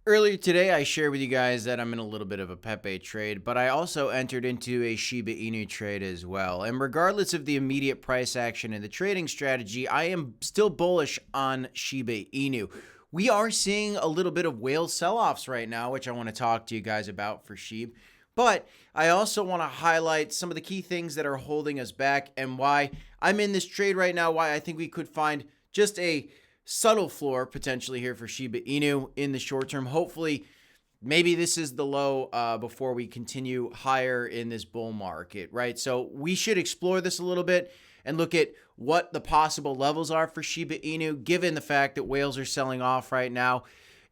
Earlier today, I shared with you guys that I'm in a little bit of a Pepe trade, but I also entered into a Shiba Inu trade as well. And regardless of the immediate price action and the trading strategy, I am still bullish on Shiba Inu. We are seeing a little bit of whale sell-offs right now, which I want to talk to you guys about for SHIB. But I also want to highlight some of the key things that are holding us back and why I'm in this trade right now, why I think we could find just a subtle floor potentially here for Shiba Inu in the short term. Hopefully, maybe this is the low before we continue higher in this bull market, right? So we should explore this a little bit and look at what the possible levels are for Shiba Inu, given the fact that whales are selling off right now.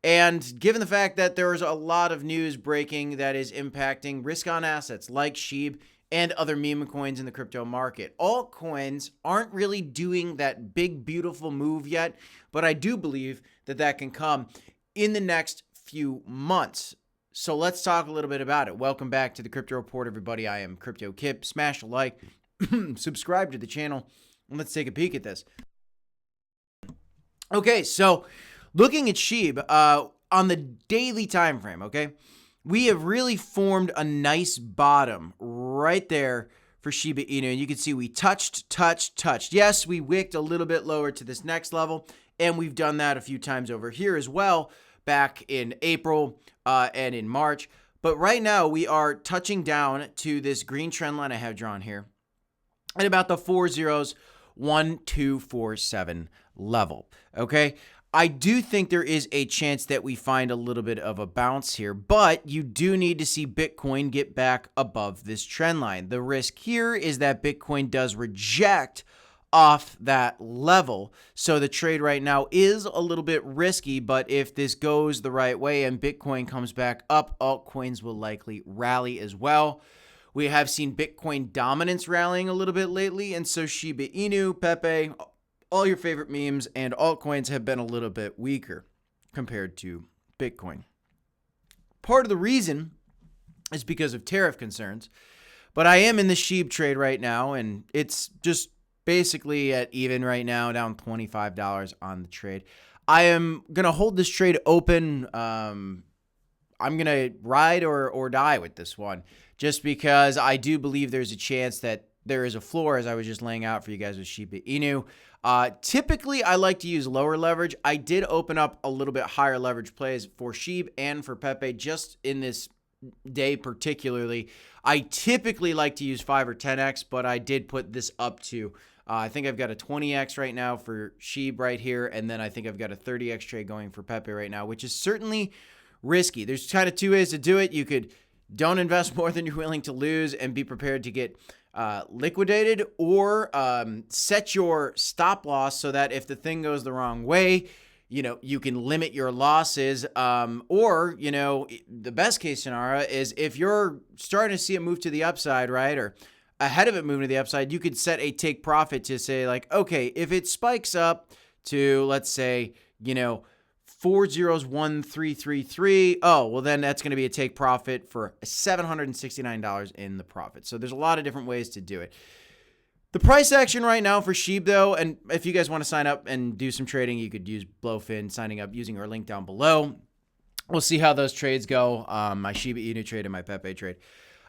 And given the fact that there's a lot of news breaking that is impacting risk on assets like SHIB and other meme coins in the crypto market. Altcoins aren't really doing that big, beautiful move yet, but I do believe that that can come in the next few months. So let's talk a little bit about it. Welcome back to the Crypto Report, everybody. I am Crypto Kip. Smash a like, subscribe to the channel, and let's take a peek at this. Okay, so looking at SHIB on the daily time frame, okay? We have really formed a nice bottom right there for Shiba Inu. And you can see we touched. Yes, we wicked a little bit lower to this next level. And we've done that a few times over here as well, back in April and in March. But right now we are touching down to this green trend line I have drawn here at about the 4.01247 level. Okay. I do think there is a chance that we find a little bit of a bounce here, but you do need to see Bitcoin get back above this trend line. The risk here is that Bitcoin does reject off that level. So the trade right now is a little bit risky, but if this goes the right way and Bitcoin comes back up, altcoins will likely rally as well. We have seen Bitcoin dominance rallying a little bit lately, and so Shiba Inu, Pepe, all your favorite memes and altcoins have been a little bit weaker compared to Bitcoin. Part of the reason is because of tariff concerns, but I am in the SHIB trade right now, and it's just basically at even right now, down $25 on the trade. I am going to hold this trade open. I'm going to ride or die with this one, just because I do believe there's a chance that there is a floor, as I was just laying out for you guys with Shiba Inu. Typically, I like to use lower leverage. I did open up a little bit higher leverage plays for SHIB and for Pepe just in this day particularly. I typically like to use 5 or 10x, but I did put this up to, I think I've got a 20x right now for SHIB right here, and then I think I've got a 30x trade going for Pepe right now, which is certainly risky. There's kind of two ways to do it. You could don't invest more than you're willing to lose and be prepared to get liquidated, or set your stop loss so that if the thing goes the wrong way, you can limit your losses. Or, the best case scenario is if you're starting to see it move to the upside, right? Or ahead of it moving to the upside, you could set a take profit to say like, okay, if it spikes up to, let's say, 401,333. Oh, well, then that's going to be a take profit for $769 in the profit. So there's a lot of different ways to do it. The price action right now for SHIB, though, and if you guys want to sign up and do some trading, you could use Blowfin, signing up using our link down below. We'll see how those trades go, my Shiba Inu trade and my Pepe trade.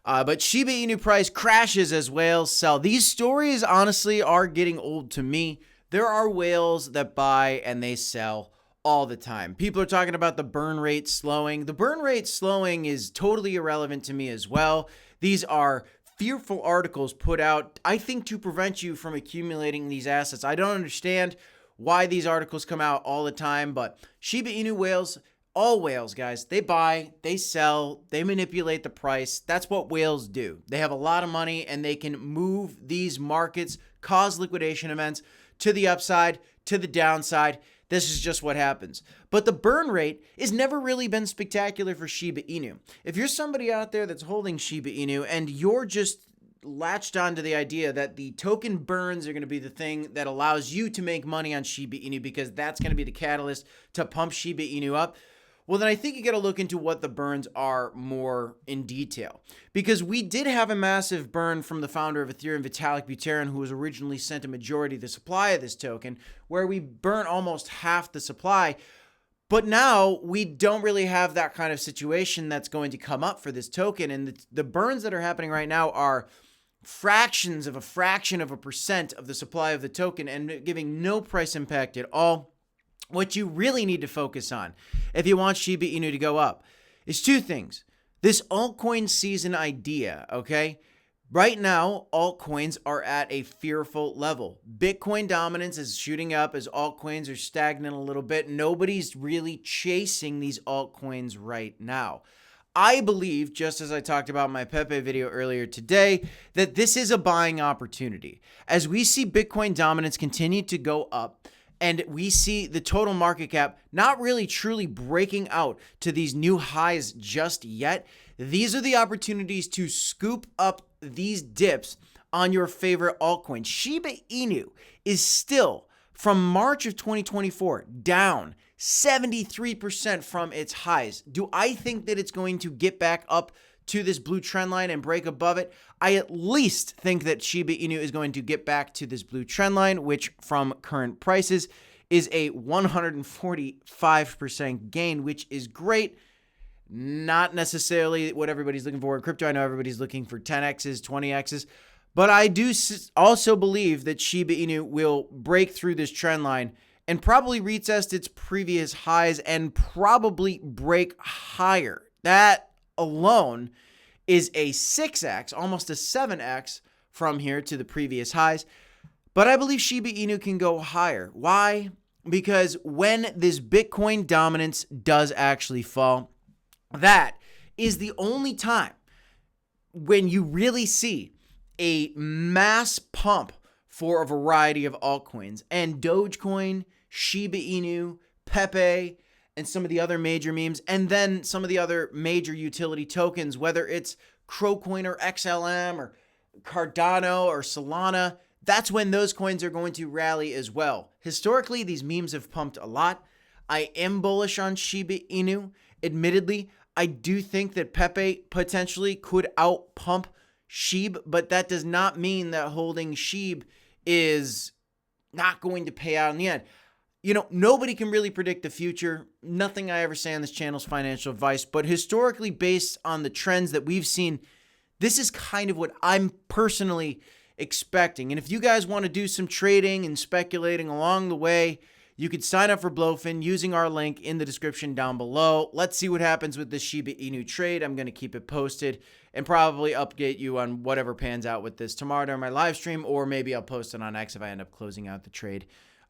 But Shiba Inu price crashes as whales sell. These stories, honestly, are getting old to me. There are whales that buy and they sell all the time. People are talking about the burn rate slowing. The burn rate slowing is totally irrelevant to me as well. These are fearful articles put out, I think, to prevent you from accumulating these assets. I don't understand why these articles come out all the time, but Shiba Inu whales, all whales, guys, they buy, they sell, they manipulate the price. That's what whales do. They have a lot of money and they can move these markets, cause liquidation events to the upside, to the downside. This is just what happens. But the burn rate has never really been spectacular for Shiba Inu. If you're somebody out there that's holding Shiba Inu and you're just latched onto the idea that the token burns are going to be the thing that allows you to make money on Shiba Inu because that's going to be the catalyst to pump Shiba Inu up, well, then I think you got to look into what the burns are more in detail. Because we did have a massive burn from the founder of Ethereum, Vitalik Buterin, who was originally sent a majority of the supply of this token, where we burnt almost half the supply. But now we don't really have that kind of situation that's going to come up for this token. And the burns that are happening right now are fractions of a fraction of a percent of the supply of the token and giving no price impact at all. What you really need to focus on if you want Shiba Inu to go up is two things. This altcoin season idea, okay? Right now, altcoins are at a fearful level. Bitcoin dominance is shooting up as altcoins are stagnant a little bit. Nobody's really chasing these altcoins right now. I believe, just as I talked about in my Pepe video earlier today, that this is a buying opportunity. As we see Bitcoin dominance continue to go up, and we see the total market cap not really truly breaking out to these new highs just yet, these are the opportunities to scoop up these dips on your favorite altcoin. Shiba Inu is still, from March of 2024, down 73% from its highs. Do I think that it's going to get back up to this blue trend line and break above it? I at least think that Shiba Inu is going to get back to this blue trend line, which from current prices is a 145% gain, which is great. Not necessarily what everybody's looking for in crypto. I know everybody's looking for 10x's, 20x's, but I do also believe that Shiba Inu will break through this trend line and probably retest its previous highs and probably break higher. That alone is a 6x, almost a 7x from here to the previous highs. But I believe Shiba Inu can go higher. Why? Because when this Bitcoin dominance does actually fall, that is the only time when you really see a mass pump for a variety of altcoins. And Dogecoin, Shiba Inu, Pepe, and some of the other major memes, and then some of the other major utility tokens, whether it's Crocoin or XLM or Cardano or Solana, that's when those coins are going to rally as well. Historically, these memes have pumped a lot. I am bullish on Shiba Inu. Admittedly, I do think that Pepe potentially could outpump SHIB, but that does not mean that holding SHIB is not going to pay out in the end. You know, nobody can really predict the future. Nothing I ever say on this channel is financial advice, but historically, based on the trends that we've seen, this is kind of what I'm personally expecting. And if you guys want to do some trading and speculating along the way, you could sign up for Blowfin using our link in the description down below. Let's see what happens with this Shiba Inu trade. I'm going to keep it posted and probably update you on whatever pans out with this tomorrow during my live stream, or maybe I'll post it on X if I end up closing out the trade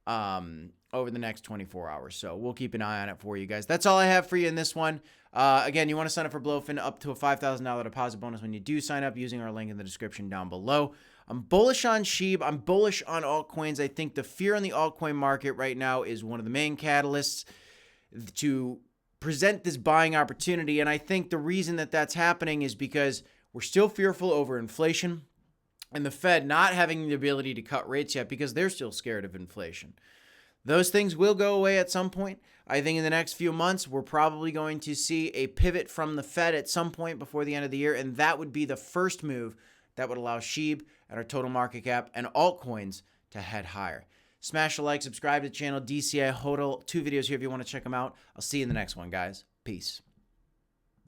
over the next 24 hours. So we'll keep an eye on it for you guys. That's all I have for you in this one. Again, you want to sign up for Blowfin, up to a $5,000 deposit bonus when you do sign up using our link in the description down below. I'm bullish on SHIB. I'm bullish on altcoins. I think the fear in the altcoin market right now is one of the main catalysts to present this buying opportunity. And I think the reason that that's happening is because we're still fearful over inflation and the Fed not having the ability to cut rates yet because they're still scared of inflation. Those things will go away at some point. I think in the next few months, we're probably going to see a pivot from the Fed at some point before the end of the year. And that would be the first move that would allow SHIB and our total market cap and altcoins to head higher. Smash a like, subscribe to the channel, DCI HODL. 2 videos here if you want to check them out. I'll see you in the next one, guys. Peace.